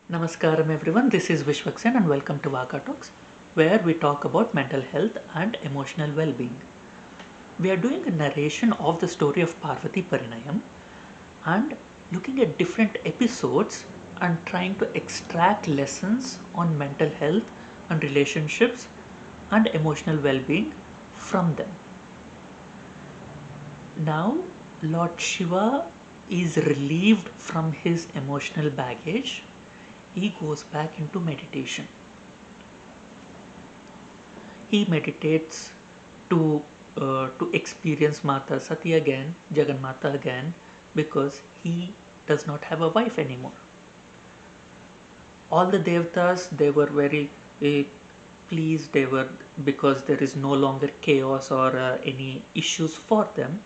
Namaskaram everyone, this is Vishwaksen and welcome to Vaka Talks, where we talk about mental health and emotional well-being. We are doing a narration of the story of Parvati Parinayam and looking at different episodes and trying to extract lessons on mental health and relationships and emotional well-being from them. Now, Lord Shiva is relieved from his emotional baggage. He goes back into meditation. He meditates to experience Mata Sati again, Jaganmatha again, because he does not have a wife anymore. All the Devatas, they were very pleased. They were, because there is no longer chaos or any issues for them.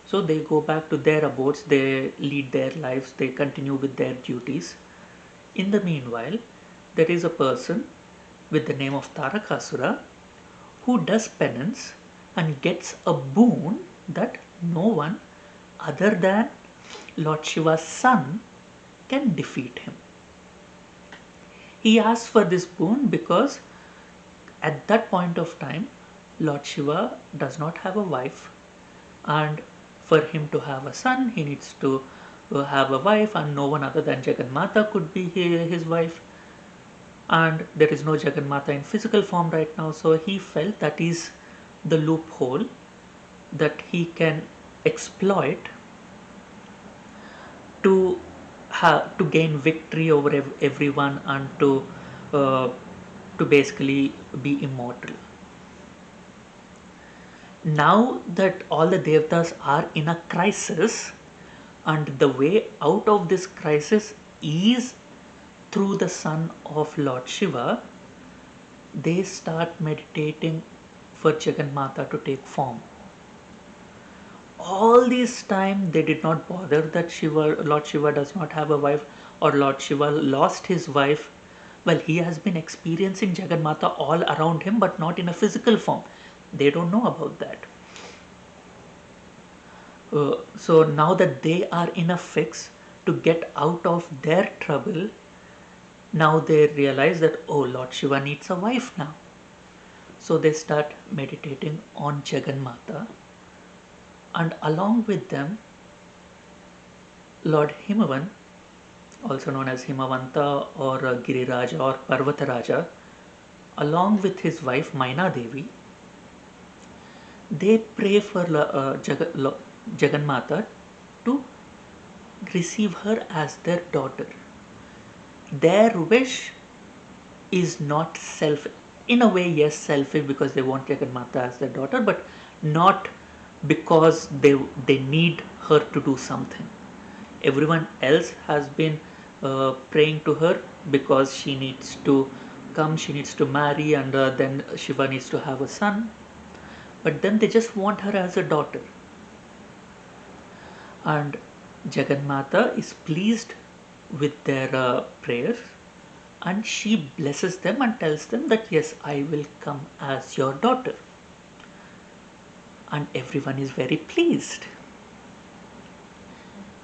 So they go back to their abodes. They lead their lives. They continue with their duties. In the meanwhile, there is a person with the name of Tarakasura who does penance and gets a boon that no one other than Lord Shiva's son can defeat him. He asks for this boon because at that point of time, Lord Shiva does not have a wife, and for him to have a son, he needs to have a wife, and no one other than Jaganmatha could be his wife. And there is no Jaganmatha in physical form right now, so he felt that is the loophole that he can exploit to to gain victory over everyone and uh, to basically be immortal. Now that all the Devatas are in a crisis, and the way out of this crisis is through the son of Lord Shiva, they start meditating for Jaganmatha to take form. All this time they did not bother that Lord Shiva does not have a wife, or Lord Shiva lost his wife. Well, he has been experiencing Jaganmatha all around him, but not in a physical form. They don't know about that. So now that they are in a fix to get out of their trouble, now they realize that, oh, Lord Shiva needs a wife now. So they start meditating on Jaganmatha, and along with them, Lord Himavan, also known as Himavanta or Giriraja or Parvataraja, along with his wife Maina Devi, they pray for Jaganmatha to receive her as their daughter. Their wish is not selfish. In a way, yes, selfish, because they want Jaganmatha as their daughter, but not because they need her to do something. Everyone else has been praying to her because she needs to come, she needs to marry, and then Shiva needs to have a son. But then they just want her as a daughter. And Jaganmatha is pleased with their prayers, and she blesses them and tells them that yes, I will come as your daughter. And everyone is very pleased.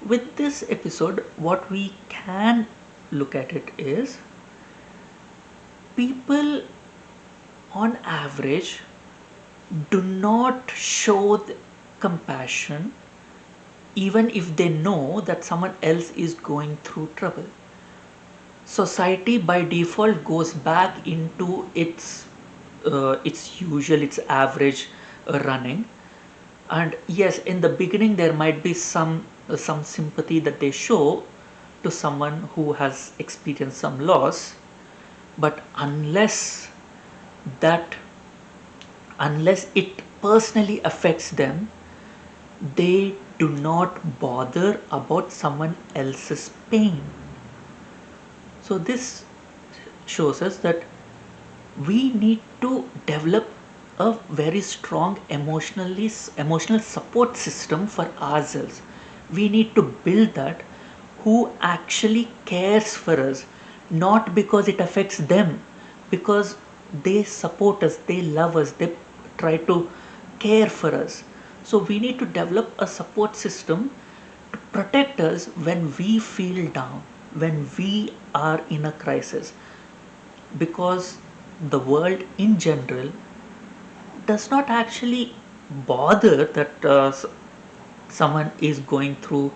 With this episode, what we can look at it is, people on average do not show the compassion even if they know that someone else is going through trouble. Society by default goes back into its average running. And yes, in the beginning there might be some sympathy that they show to someone who has experienced some loss, but that unless it personally affects them, they do not bother about someone else's pain. So this shows us that we need to develop a very strong emotional support system for ourselves. We need to build that, who actually cares for us, not because it affects them, because they support us, they love us, they try to care for us. So we need to develop a support system to protect us when we feel down. when we are in a crisis, because the world in general does not actually bother that someone is going through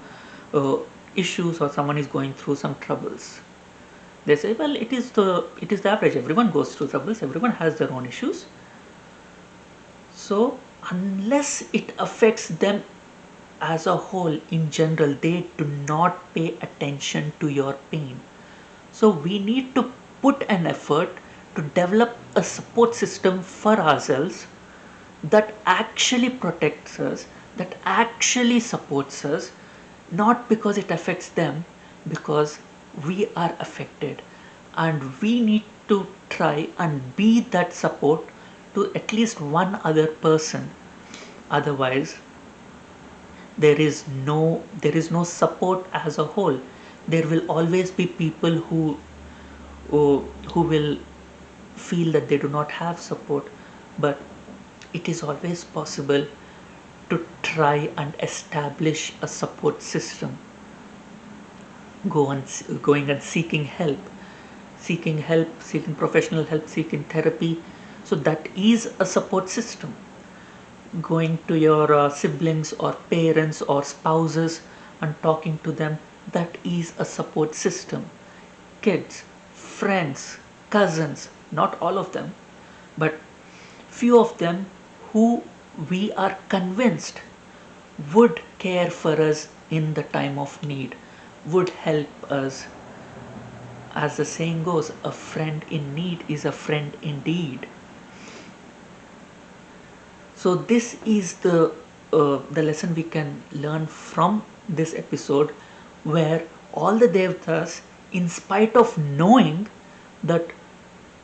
uh, issues, or someone is going through some troubles. They say, well, it is the average. Everyone goes through troubles. Everyone has their own issues. So unless it affects them as a whole in general, they do not pay attention to your pain. So we need to put an effort to develop a support system for ourselves that actually protects us, that actually supports us, not because it affects them, because we are affected. And we need to try and be that support to at least one other person. Otherwise, there is no support as a whole. There will always be people who will feel that they do not have support, but it is always possible to try and establish a support system. Going and seeking help, seeking professional help, seeking therapy. So that is a support system. Going to your siblings or parents or spouses and talking to them, that is a support system. Kids, friends, cousins, not all of them, but few of them who we are convinced would care for us in the time of need, would help us. As the saying goes, a friend in need is a friend indeed. So this is the lesson we can learn from this episode, where all the Devatas, in spite of knowing that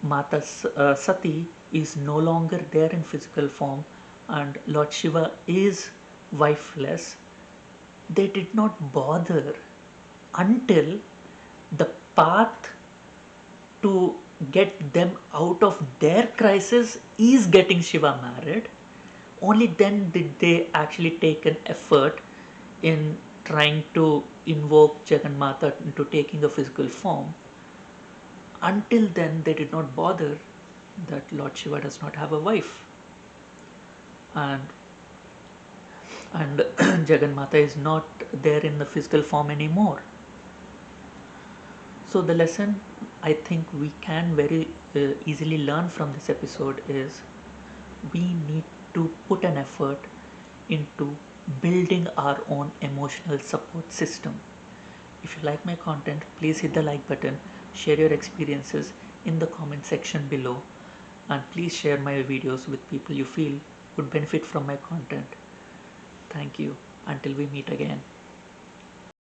Mata Sati is no longer there in physical form and Lord Shiva is wifeless, they did not bother until the path to get them out of their crisis is getting Shiva married. Only then did they actually take an effort in trying to invoke Jaganmatha into taking a physical form. Until then, they did not bother that Lord Shiva does not have a wife, and and Jaganmatha is not there in the physical form anymore. So the lesson I think we can very easily learn from this episode is we need to put an effort into building our own emotional support system. If you like my content, please hit the like button, share your experiences in the comment section below, and please share my videos with people you feel would benefit from my content. Thank you. Until we meet again.